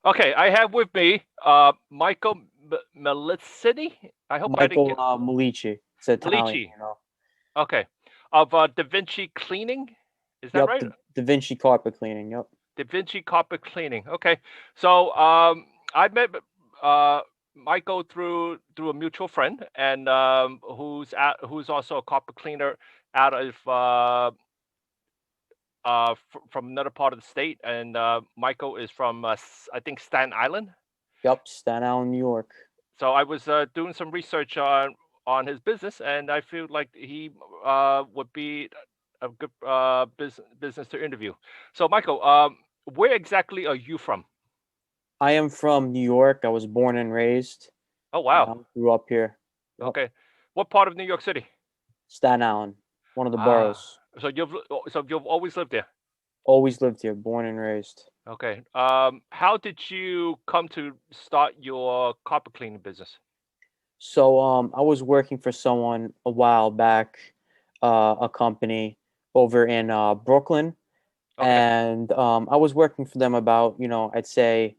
Okay, I have with me Michael Milici. I hope I didn't Michael get Milici. It's Italian, Milici. Okay, of DaVinci Cleaning. Is that Yep, right? DaVinci Carpet Cleaning. Yep. DaVinci Carpet Cleaning. Okay, so I met uh, Michael through a mutual friend, and who's also a carpet cleaner out of from another part of the state, and Michael is from I think Staten Island. Yep, Staten Island, New York. So I was doing some research on his business, and I feel like he would be a good business to interview. So Michael, where exactly are you from? I am from New York. I was born and raised. Oh wow. Grew up here. Yep. Okay. What part of New York City? Staten Island, one of the Ah. boroughs. So you've always lived there. Always lived here, born and raised. Okay. How did you come to start your carpet cleaning business? So I was working for someone a while back, a company over in Brooklyn, Okay. and I was working for them about, I'd say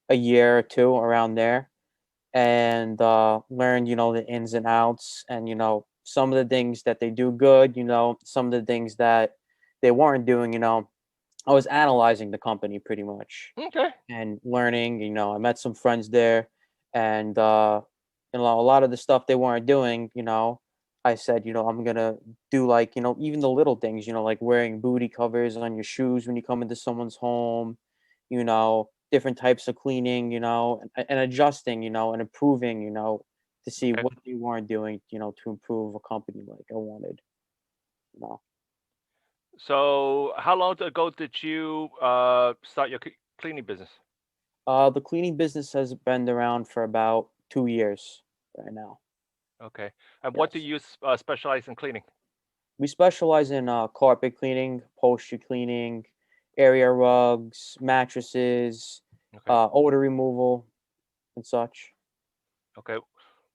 a year or two around there, and learned, the ins and outs, and some of the things that they do good, some of the things that they weren't doing. I was analyzing the company pretty much Okay. and learning. I met some friends there, and a lot of the stuff they weren't doing. I said, I'm gonna do, like, even the little things. Like wearing booty covers on your shoes when you come into someone's home. Different types of cleaning. And adjusting. And improving. To see Okay. what they weren't doing. To improve a company like I wanted. You know. So how long ago did you start your cleaning business? The cleaning business has been around for about 2 years right now. Okay. And what do Yes. you specialize in cleaning? We specialize in carpet cleaning, upholstery cleaning, area rugs, mattresses, Okay. odor removal, and such. Okay.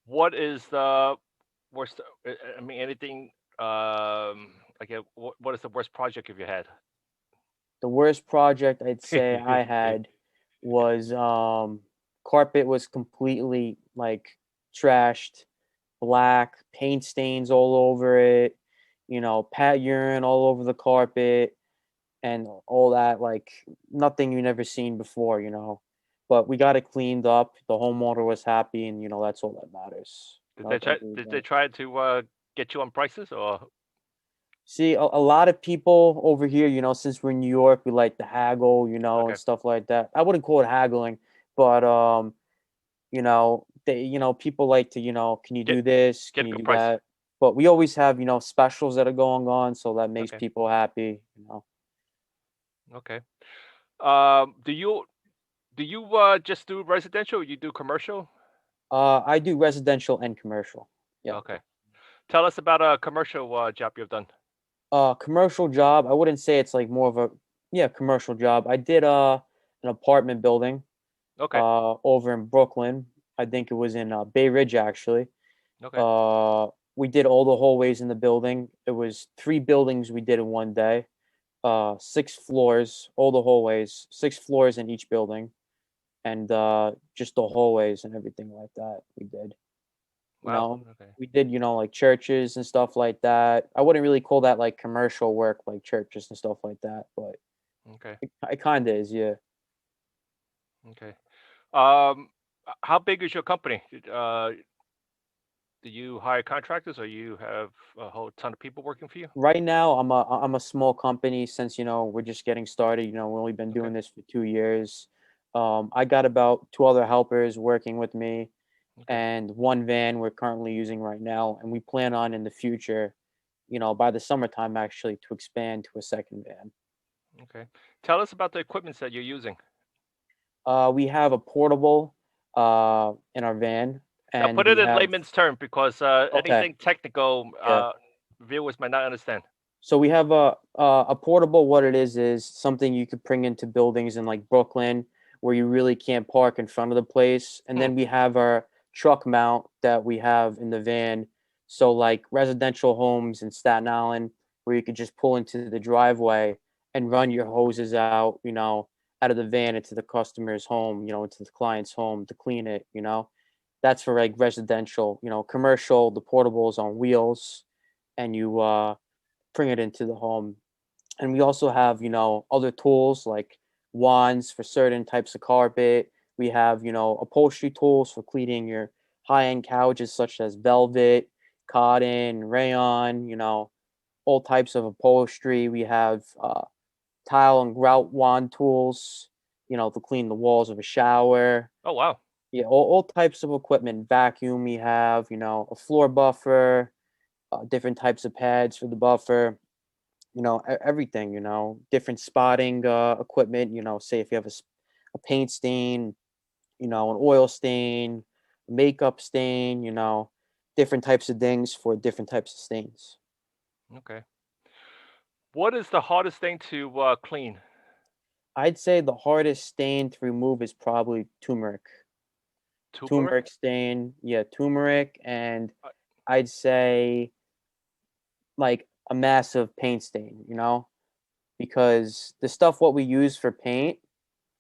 What is the worst? I mean, anything. Like, what is the worst project you've had? The worst project I'd say I had was carpet was completely like trashed, black, paint stains all over it, pat urine all over the carpet, and all that, like nothing you never seen before. But we got it cleaned up. The homeowner was happy, and that's all that matters. Did they At the try? end of the Did they day. try to get you on prices or? See, a lot of people over here, since we're in New York, we like to haggle, and Okay. stuff like that. I wouldn't call it haggling, but people like to, can you Get do this? get Can a you good do price. that? But we always have, specials that are going on, so that makes Okay. people happy. Okay. Do you just do residential? Or you do commercial? I do residential and commercial. Yep. Okay. Tell us about a commercial job you've done. Commercial job. I wouldn't say it's like more of a, yeah, commercial job. I did an apartment building Okay. over in Brooklyn. I think it was in Bay Ridge actually. Okay. We did all the hallways in the building. It was three buildings we did in one day. 6 floors, all the hallways, 6 floors in each building, and just the hallways and everything like that. We did. You Wow. know, Okay. we did, like churches and stuff like that. I wouldn't really call that like commercial work, like churches and stuff like that, but Okay. it kind of is, yeah. Okay. Um, how big is your company? Do you hire contractors, or you have a whole ton of people working for you? Right now, I'm a small company since we're just getting started. We've only been Okay. doing this for 2 years. I got about two other helpers working with me, Okay. and one van we're currently using right now, and we plan on in the future, by the summertime actually, to expand to a second van. Okay. Tell us about the equipment that you're using. We have a portable in our van, Now, and put it we in have layman's term because okay, anything technical, yeah. viewers might not understand. So we have a portable. What it is something you could bring into buildings in like Brooklyn where you really can't park in front of the place. And Hmm. then we have our truck mount that we have in the van. So like residential homes in Staten Island where you could just pull into the driveway and run your hoses out, out of the van into the customer's home, into the client's home to clean it. That's for like residential. Commercial, the portables on wheels, and you bring it into the home. And we also have other tools like wands for certain types of carpet. We have upholstery tools for cleaning your high-end couches such as velvet, cotton, rayon, all types of upholstery. We have tile and grout wand tools, to clean the walls of a shower. Oh wow. Yeah, all types of equipment. Vacuum, we have, a floor buffer, different types of pads for the buffer, everything, different spotting equipment, say if you have a paint stain, an oil stain, makeup stain, different types of things for different types of stains. Okay. What is the hardest thing to clean? I'd say the hardest stain to remove is probably turmeric. Turmeric? Turmeric stain, yeah, turmeric, and Uh, I'd say like a massive paint stain, because the stuff what we use for paint,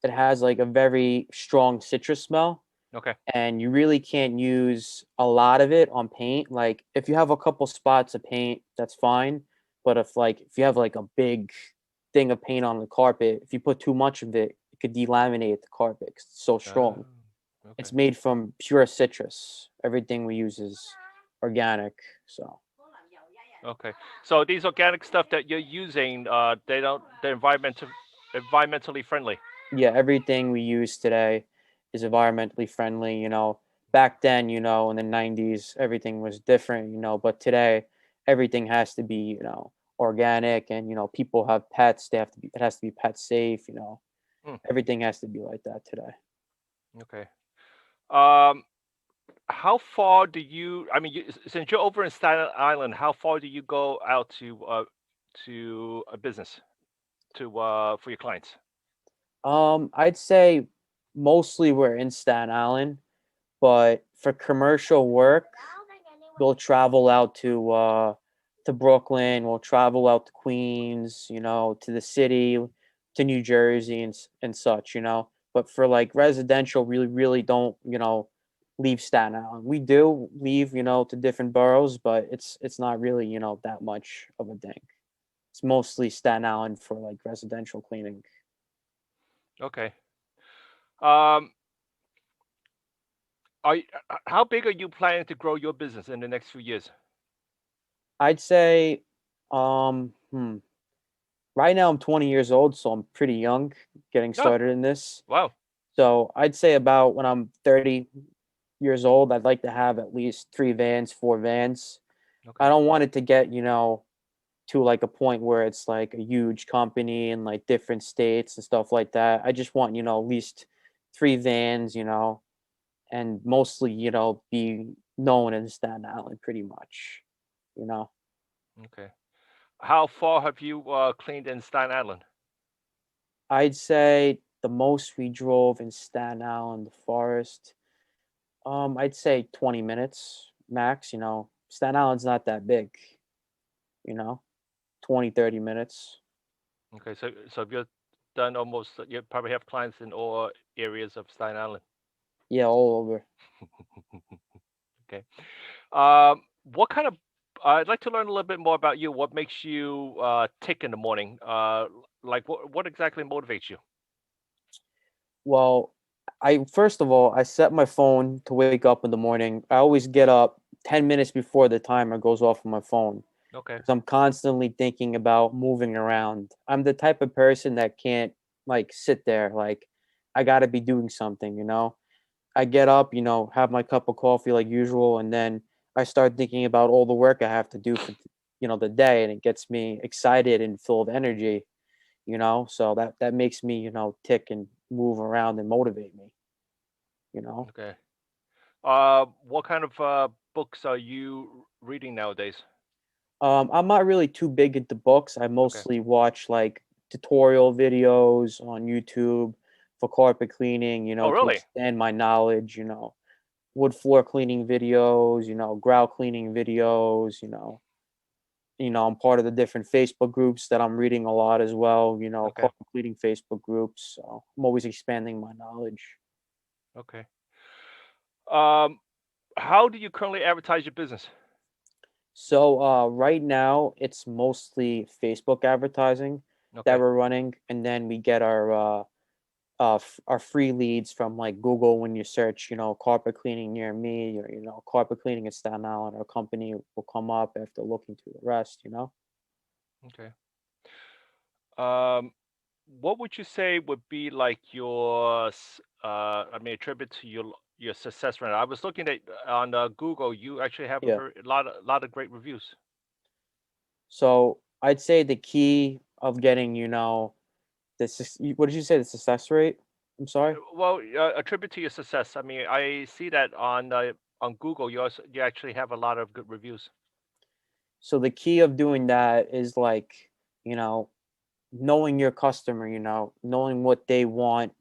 it has like a very strong citrus smell, okay. and you really can't use a lot of it on paint. Like if you have a couple spots of paint, that's fine. But if you have like a big thing of paint on the carpet, if you put too much of it, it could delaminate the carpet 'cause it's so strong. Okay. It's made from pure citrus. Everything we use is organic. So Okay. So these organic stuff that you're using, they're environmentally friendly. yeah, everything we use today is environmentally friendly. Back then, in the 90s, everything was different, but today everything has to be, organic, and, people have pets. It has to be pet safe, Hmm, everything has to be like that today. okay. Um, how far do you? I mean, since you're over in Staten Island, how far do you go out to a business to for your clients? I'd say mostly we're in Staten Island, but for commercial work, we'll travel out to Brooklyn, we'll travel out to Queens, to the city, to New Jersey and such, But for like residential, really don't, leave Staten Island. We do leave, to different boroughs, but it's not really, that much of a thing. It's mostly Staten Island for like residential cleaning. Okay. Um, how big are you planning to grow your business in the next few years? I'd say, um, hmm, right now I'm 20 years old, so I'm pretty young getting Oh, started in this. wow. So I'd say about when I'm 30 years old, I'd like to have at least 3 vans, 4 vans. I Okay. don't want it to get, to like a point where it's like a huge company in like different states and stuff like that. I just want, at least 3 vans, and mostly, be known in Staten Island pretty much, you know. Okay. How far have you cleaned in Staten Island? I'd say the most we drove in Staten Island, the forest, I'd say 20 minutes max, Staten Island's not that big, you know, 20, 30 minutes. Okay, so you've done almost. You probably have clients in all areas of Staten Island. Yeah, all over. Okay. What kind of? I'd like to learn a little bit more about you. What makes you tick in the morning? Like what exactly motivates you? Well, I first of all, I set my phone to wake up in the morning. I always get up 10 minutes before the timer goes off on my phone Okay. because I'm constantly thinking about moving around. I'm the type of person that can't like sit there. Like I got to be doing something. I get up, have my cup of coffee like usual, and then I start thinking about all the work I have to do for, the day, and it gets me excited and full of energy, So that makes me, tick and move around and motivate me, you know. Okay. What kind of books are you reading nowadays? I'm not really too big into books. I Okay. mostly watch like tutorial videos on YouTube for carpet cleaning, Oh, to really? expand my knowledge, wood floor cleaning videos, grout cleaning videos, I'm part of the different Facebook groups that I'm reading a lot as well, Okay. carpet cleaning Facebook groups. So I'm always expanding my knowledge. Okay. Um, how do you currently advertise your business? So right now it's mostly Facebook advertising that Okay. we're running, and then we get our free leads from like Google when you search, carpet cleaning near me, or carpet cleaning in Staten Island. Our company will come up after looking through the rest. Okay. Um, what would you say would be like your, I mean, attribute to your success rate? I was looking at on Google. You actually have a Yeah. very lot of great reviews. So I'd say the key of getting, what did you say, the success rate? I'm sorry. Well, attribute to your success. I mean, I see that on Google. You actually have a lot of good reviews. So the key of doing that is like, you know, knowing your customer, knowing what they want,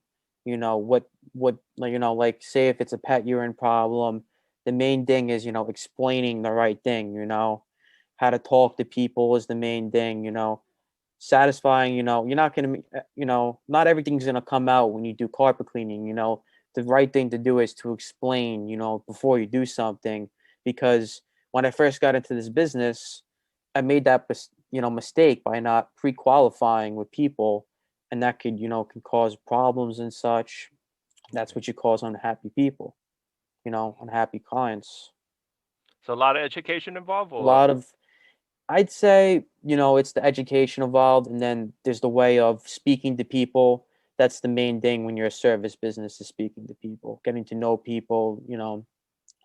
like say if it's a pet urine problem, the main thing is, explaining the right thing, how to talk to people is the main thing, satisfying, you're not going to, not everything's going to come out when you do carpet cleaning, the right thing to do is to explain, before you do something, because when I first got into this business, I made that mistake by not pre-qualifying with people, and that could can cause problems and such. That's Okay. what you cause unhappy people, unhappy clients. So a lot of education involved, A or lot of, I'd say, it's the education involved, and then there's the way of speaking to people. That's the main thing when you're a service business, is speaking to people, getting to know people,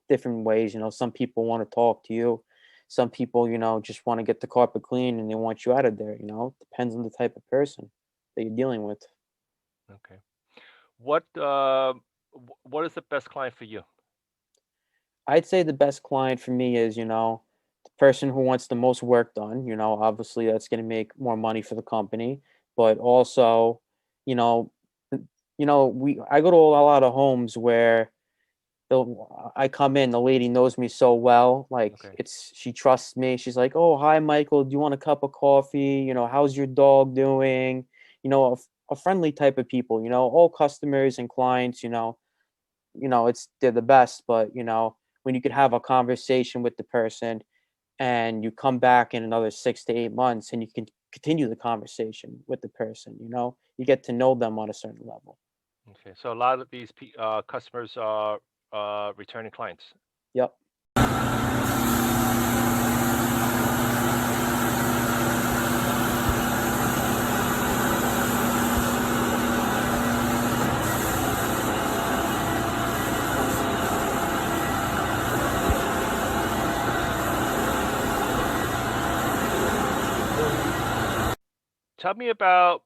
different ways. Some people want to talk to you. Some people, just want to get the carpet clean and they want you out of there. Depends on the type of person that you're dealing with. okay. What what is the best client for you? I'd say the best client for me is, the person who wants the most work done. Obviously that's going to make more money for the company, but also, you know, I go to a lot of homes where I come in, the lady knows me so well, like Okay. she trusts me. She's like, "Oh, hi, Michael. Do you want a cup of coffee? How's your dog doing?" A friendly type of people. All customers and clients. They're the best. But when you could have a conversation with the person, and you come back in another 6 to 8 months, and you can continue the conversation with the person. You get to know them on a certain level. Okay. So a lot of these customers are returning clients. Yep. Tell me about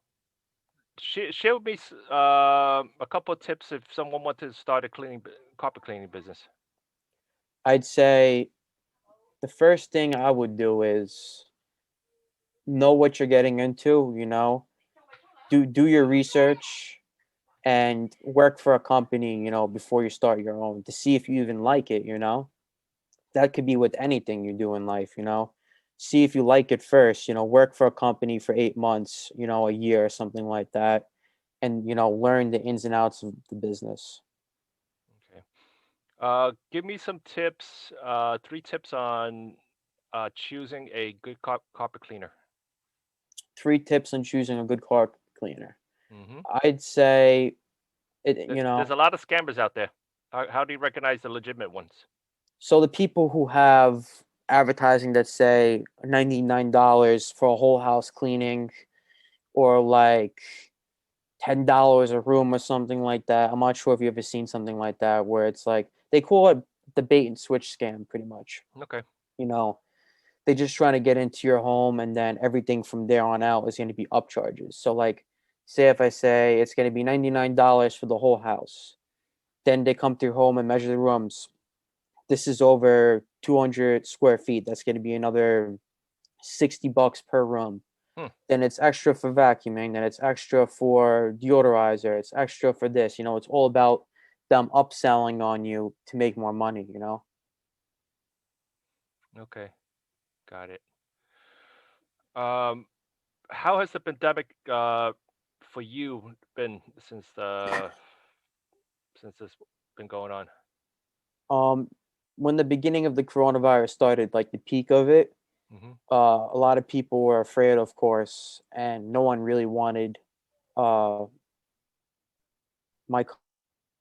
share with me a couple of tips if someone wanted to start a carpet cleaning business. I'd say the first thing I would do is know what you're getting into, do your research and work for a company, before you start your own, to see if you even like it. That could be with anything you do in life. See if you like it first, work for a company for 8 months, a year or something like that, and learn the ins and outs of the business. Okay. Give me some tips, three tips on choosing a good carpet cleaner. 3 tips on choosing a good car cleaner. Hmm. I'd say it, There's a lot of scammers out there. How do you recognize the legitimate ones? so the people who have advertising that say $99 for a whole house cleaning, or like $10 a room or something like that. I'm not sure if you ever seen something like that, where it's like they call it the bait and switch scam, pretty much. Okay. You know, they just trying to get into your home, and then everything from there on out is going to be upcharges. So like, say if I say it's going to be $99 for the whole house, then they come to your home and measure the rooms. This is over 200 square feet. That's going to be another $60 per room. Hmm. Then it's extra for vacuuming. Then it's extra for deodorizer. It's extra for this. It's all about them upselling on you to make more money. Okay. Got it. Um, how has the pandemic for you been since this been going on? Um, when the beginning of the coronavirus started, like the peak of it, Hmm. a lot of people were afraid, of course, and no one really wanted uh my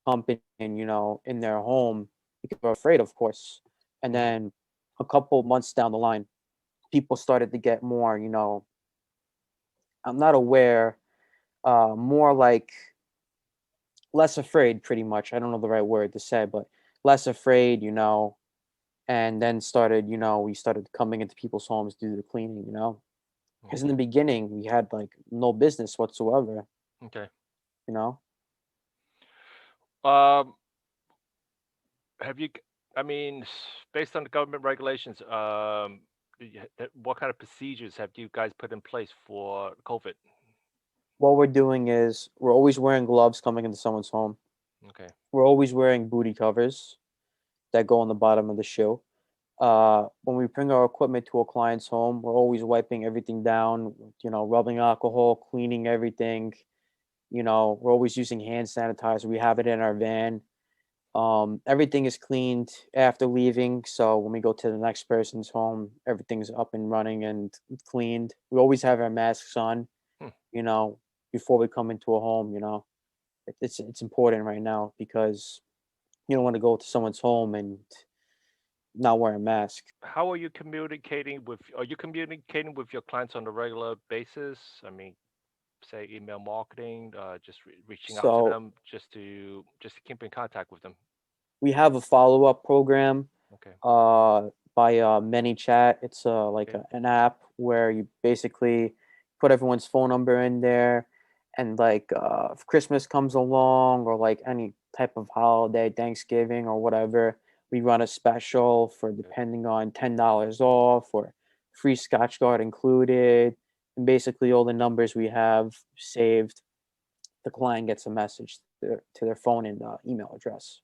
company, in their home because they were afraid, of course. And Hmm. then a couple months down the line, people started to get more, I'm not aware, more like less afraid, pretty much. I don't know the right word to say, but less afraid, and then we started coming into people's homes to do the cleaning, because in the Hmm. beginning we had like no business whatsoever, Okay. you know. Um, have you? I mean, based on the government regulations, what kind of procedures have you guys put in place for COVID? What we're doing is we're always wearing gloves coming into someone's home. Okay. We're always wearing booty covers that go on the bottom of the shoe. When we bring our equipment to a client's home, we're always wiping everything down, rubbing alcohol, cleaning everything. We're always using hand sanitizer. We have it in our van. Everything is cleaned after leaving. So when we go to the next person's home, everything's up and running and cleaned. We always have our masks on, Hmm. you know, before we come into a home. It's important right now because you don't want to go to someone's home and not wear a mask. How are you communicating with? Are you communicating with your clients on a regular basis? I mean, say email marketing, just reaching out to So them just to keep in contact with them. we have a follow-up program Okay. by ManyChat. It's like Okay. an app where you basically put everyone's phone number in there, and like if Christmas comes along or like any type of holiday, Thanksgiving or whatever, we run a special for Okay. depending on $10 off or free Scotch Guard included, and basically all the numbers we have saved, the client gets a message to their phone and email address.